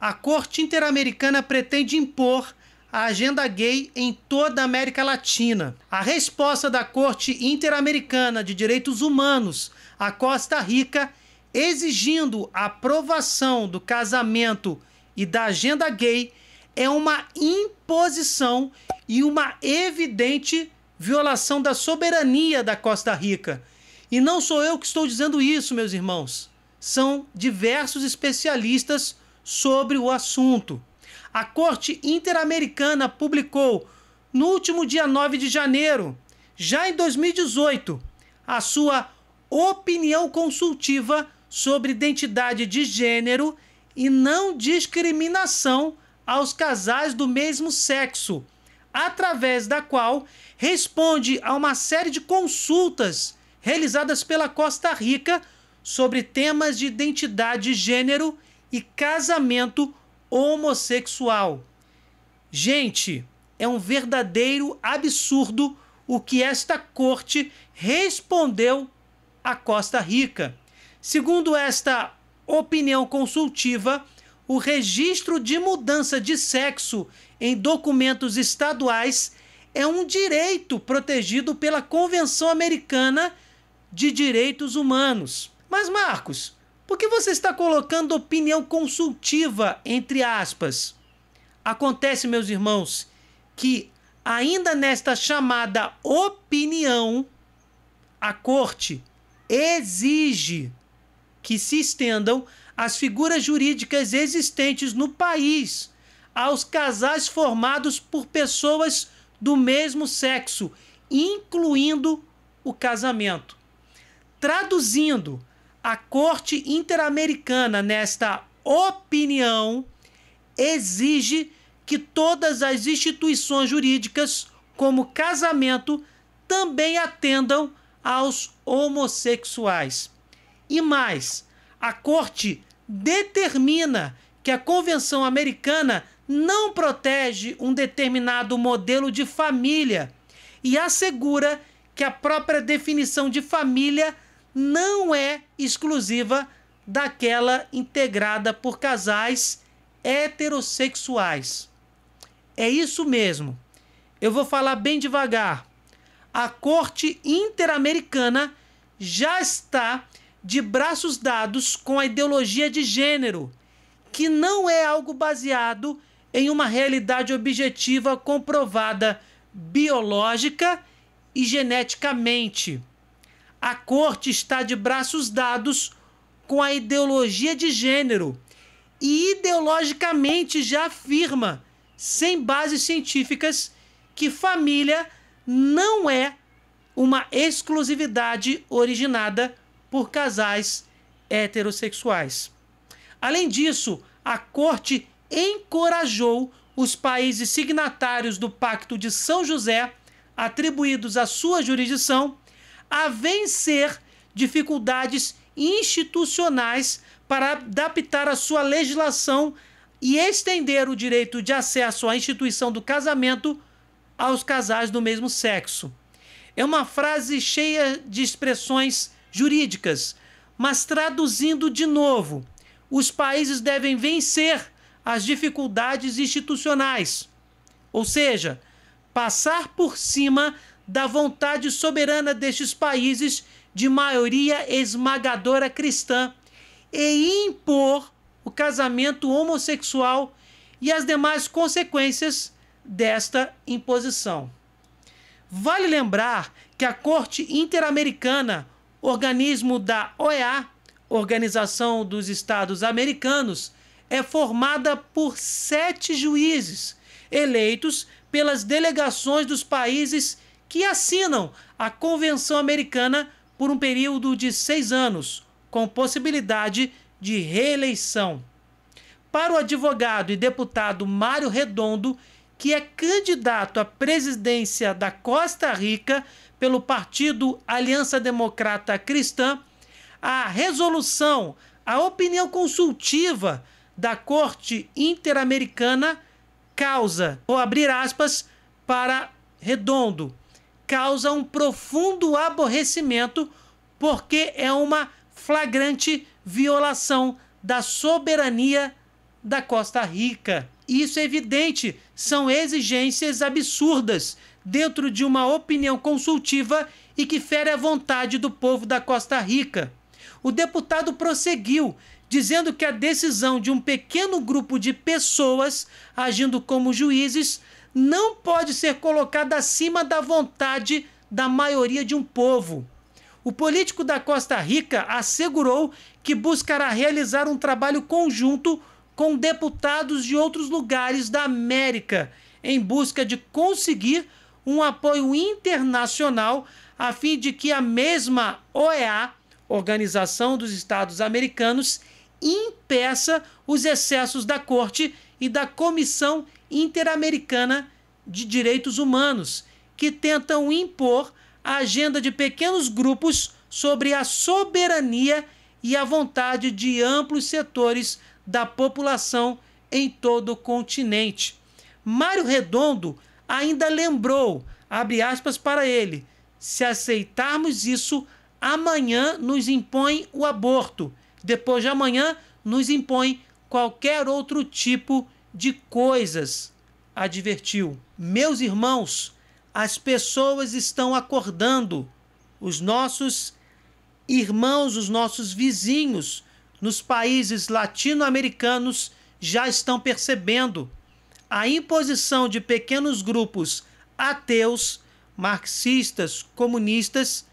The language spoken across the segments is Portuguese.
A Corte Interamericana pretende impor a agenda gay em toda a América Latina. A resposta da Corte Interamericana de Direitos Humanos à Costa Rica, exigindo a aprovação do casamento e da agenda gay, é uma imposição e uma evidente violação da soberania da Costa Rica. E não sou eu que estou dizendo isso, meus irmãos. São diversos especialistas sobre o assunto. A Corte Interamericana publicou, no último dia 9 de janeiro, já em 2018, a sua opinião consultiva sobre identidade de gênero e não discriminação aos casais do mesmo sexo, através da qual responde a uma série de consultas realizadas pela Costa Rica sobre temas de identidade de gênero e casamento homossexual. Gente, é um verdadeiro absurdo o que esta corte respondeu à Costa Rica. Segundo esta opinião consultiva, o registro de mudança de sexo em documentos estaduais é um direito protegido pela Convenção Americana de Direitos Humanos. Mas, Marcos, por que você está colocando opinião consultiva entre aspas? Acontece, meus irmãos, que ainda nesta chamada opinião, a Corte exige que se estendam as figuras jurídicas existentes no país aos casais formados por pessoas do mesmo sexo, incluindo o casamento. Traduzindo, a Corte Interamericana, nesta opinião, exige que todas as instituições jurídicas, como casamento, também atendam aos homossexuais. E mais, a Corte determina que a Convenção Americana não protege um determinado modelo de família e assegura que a própria definição de família não é exclusiva daquela integrada por casais heterossexuais. É isso mesmo. Eu vou falar bem devagar. A Corte Interamericana já está de braços dados com a ideologia de gênero, que não é algo baseado em uma realidade objetiva comprovada biológica e geneticamente. A Corte está de braços dados com a ideologia de gênero e ideologicamente já afirma, sem bases científicas, que família não é uma exclusividade originada por casais heterossexuais. Além disso, a Corte encorajou os países signatários do Pacto de São José, atribuídos à sua jurisdição, a vencer dificuldades institucionais para adaptar a sua legislação e estender o direito de acesso à instituição do casamento aos casais do mesmo sexo. É uma frase cheia de expressões jurídicas, mas traduzindo de novo, os países devem vencer as dificuldades institucionais, ou seja, passar por cima da vontade soberana destes países de maioria esmagadora cristã e impor o casamento homossexual e as demais consequências desta imposição. Vale lembrar que a Corte Interamericana, organismo da OEA, Organização dos Estados Americanos, é formada por 7 juízes, eleitos pelas delegações dos países que assinam a Convenção Americana por um período de 6 anos, com possibilidade de reeleição. Para o advogado e deputado Mário Redondo, que é candidato à presidência da Costa Rica pelo partido Aliança Democrata Cristã, a resolução, a opinião consultiva da Corte Interamericana causa, vou abrir aspas para Redondo, causa um profundo aborrecimento porque é uma flagrante violação da soberania da Costa Rica. Isso é evidente, são exigências absurdas dentro de uma opinião consultiva e que fere a vontade do povo da Costa Rica. O deputado prosseguiu, dizendo que a decisão de um pequeno grupo de pessoas agindo como juízes não pode ser colocada acima da vontade da maioria de um povo. O político da Costa Rica assegurou que buscará realizar um trabalho conjunto com deputados de outros lugares da América, em busca de conseguir um apoio internacional a fim de que a mesma OEA, Organização dos Estados Americanos, impeça os excessos da Corte e da Comissão Interamericana de Direitos Humanos, que tentam impor a agenda de pequenos grupos sobre a soberania e a vontade de amplos setores da população em todo o continente. Mário Redondo ainda lembrou, abre aspas para ele, se aceitarmos isso, amanhã nos impõe o aborto, depois de amanhã nos impõe qualquer outro tipo de coisas, advertiu. Meus irmãos, as pessoas estão acordando, os nossos irmãos, os nossos vizinhos nos países latino-americanos já estão percebendo a imposição de pequenos grupos ateus, marxistas, comunistas,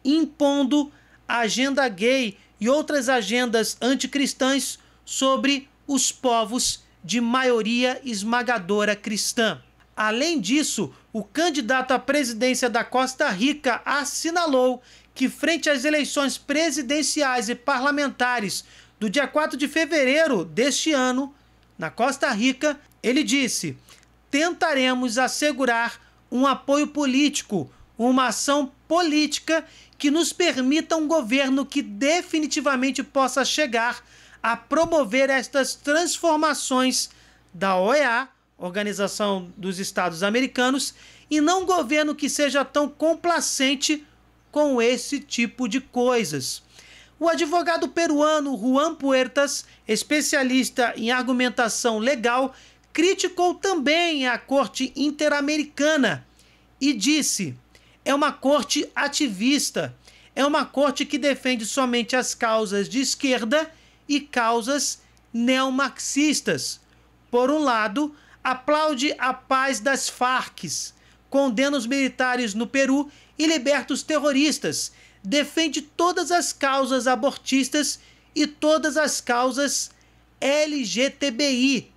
impondo a agenda gay e outras agendas anticristãs sobre os povos de maioria esmagadora cristã. Além disso, o candidato à presidência da Costa Rica assinalou que, frente às eleições presidenciais e parlamentares do dia 4 de fevereiro deste ano, na Costa Rica, ele disse: tentaremos assegurar um apoio político, uma ação política que nos permita um governo que definitivamente possa chegar a promover estas transformações da OEA, Organização dos Estados Americanos, e não um governo que seja tão complacente com esse tipo de coisas. O advogado peruano Juan Puertas, especialista em argumentação legal, criticou também a Corte Interamericana e disse: é uma corte ativista, é uma corte que defende somente as causas de esquerda e causas neomarxistas. Por um lado, aplaude a paz das Farc, condena os militares no Peru e liberta os terroristas, defende todas as causas abortistas e todas as causas LGTBI,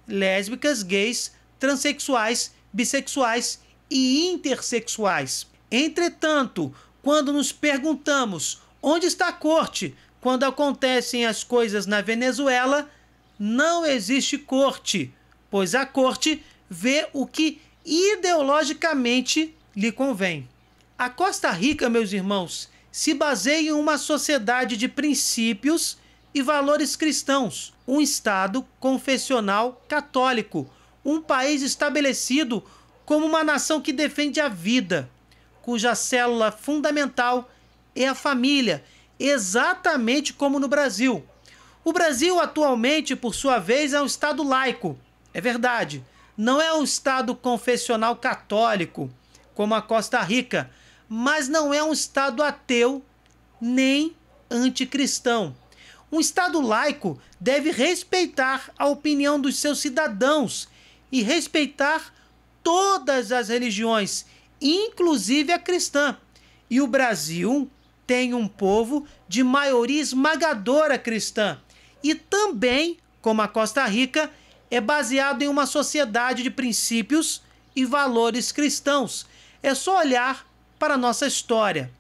lésbicas, gays, transexuais, bissexuais e intersexuais. Entretanto, quando nos perguntamos onde está a corte quando acontecem as coisas na Venezuela, não existe corte, pois a corte vê o que ideologicamente lhe convém. A Costa Rica, meus irmãos, se baseia em uma sociedade de princípios e valores cristãos, um Estado confessional católico, um país estabelecido como uma nação que defende a vida, cuja célula fundamental é a família, exatamente como no Brasil. O Brasil atualmente, por sua vez, é um Estado laico, é verdade, não é um Estado confessional católico, como a Costa Rica, mas não é um Estado ateu nem anticristão. Um Estado laico deve respeitar a opinião dos seus cidadãos e respeitar todas as religiões, inclusive a cristã. E o Brasil tem um povo de maioria esmagadora cristã e também, como a Costa Rica, é baseado em uma sociedade de princípios e valores cristãos. É só olhar para a nossa história.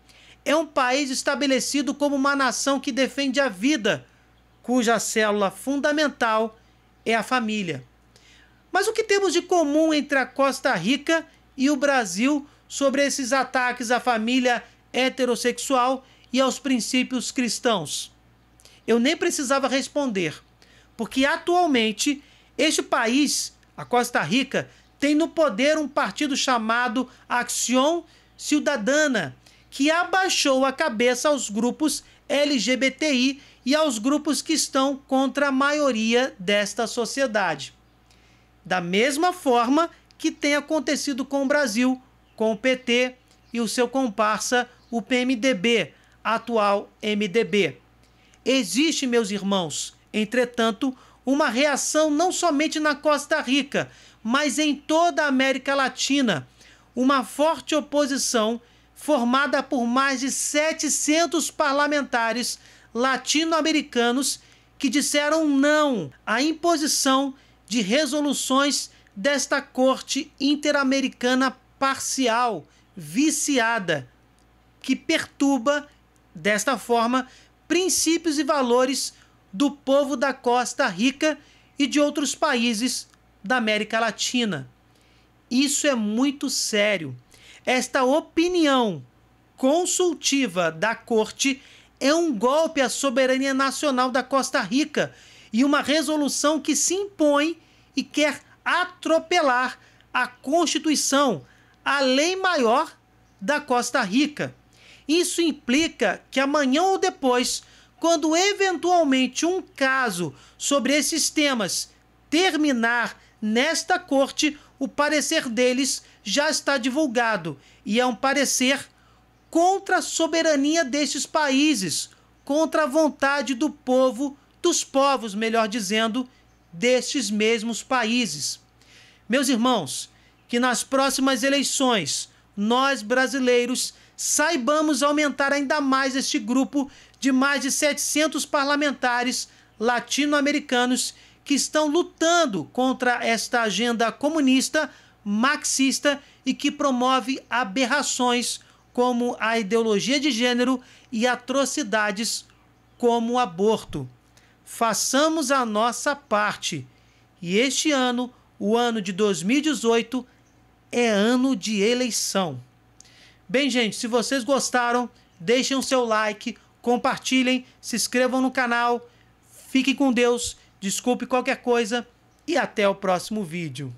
É um país estabelecido como uma nação que defende a vida, cuja célula fundamental é a família. Mas o que temos de comum entre a Costa Rica e o Brasil sobre esses ataques à família heterossexual e aos princípios cristãos? Eu nem precisava responder, porque atualmente este país, a Costa Rica, tem no poder um partido chamado Acción Ciudadana, que abaixou a cabeça aos grupos LGBTI e aos grupos que estão contra a maioria desta sociedade. Da mesma forma que tem acontecido com o Brasil, com o PT e o seu comparsa, o PMDB, atual MDB. Existe, meus irmãos, entretanto, uma reação não somente na Costa Rica, mas em toda a América Latina, uma forte oposição formada por mais de 700 parlamentares latino-americanos que disseram não à imposição de resoluções desta Corte Interamericana parcial, viciada, que perturba, desta forma, princípios e valores do povo da Costa Rica e de outros países da América Latina. Isso é muito sério. Esta opinião consultiva da Corte é um golpe à soberania nacional da Costa Rica e uma resolução que se impõe e quer atropelar a Constituição, a lei maior da Costa Rica. Isso implica que amanhã ou depois, quando eventualmente um caso sobre esses temas terminar nesta corte, o parecer deles já está divulgado e é um parecer contra a soberania destes países, contra a vontade do povo, dos povos, melhor dizendo, destes mesmos países. Meus irmãos, que nas próximas eleições, nós brasileiros saibamos aumentar ainda mais este grupo de mais de 700 parlamentares latino-americanos que estão lutando contra esta agenda comunista, marxista e que promove aberrações como a ideologia de gênero e atrocidades como o aborto. Façamos a nossa parte. E este ano, o ano de 2018, é ano de eleição. Bem, gente, se vocês gostaram, deixem o seu like, compartilhem, se inscrevam no canal. Fiquem com Deus, desculpe qualquer coisa e até o próximo vídeo.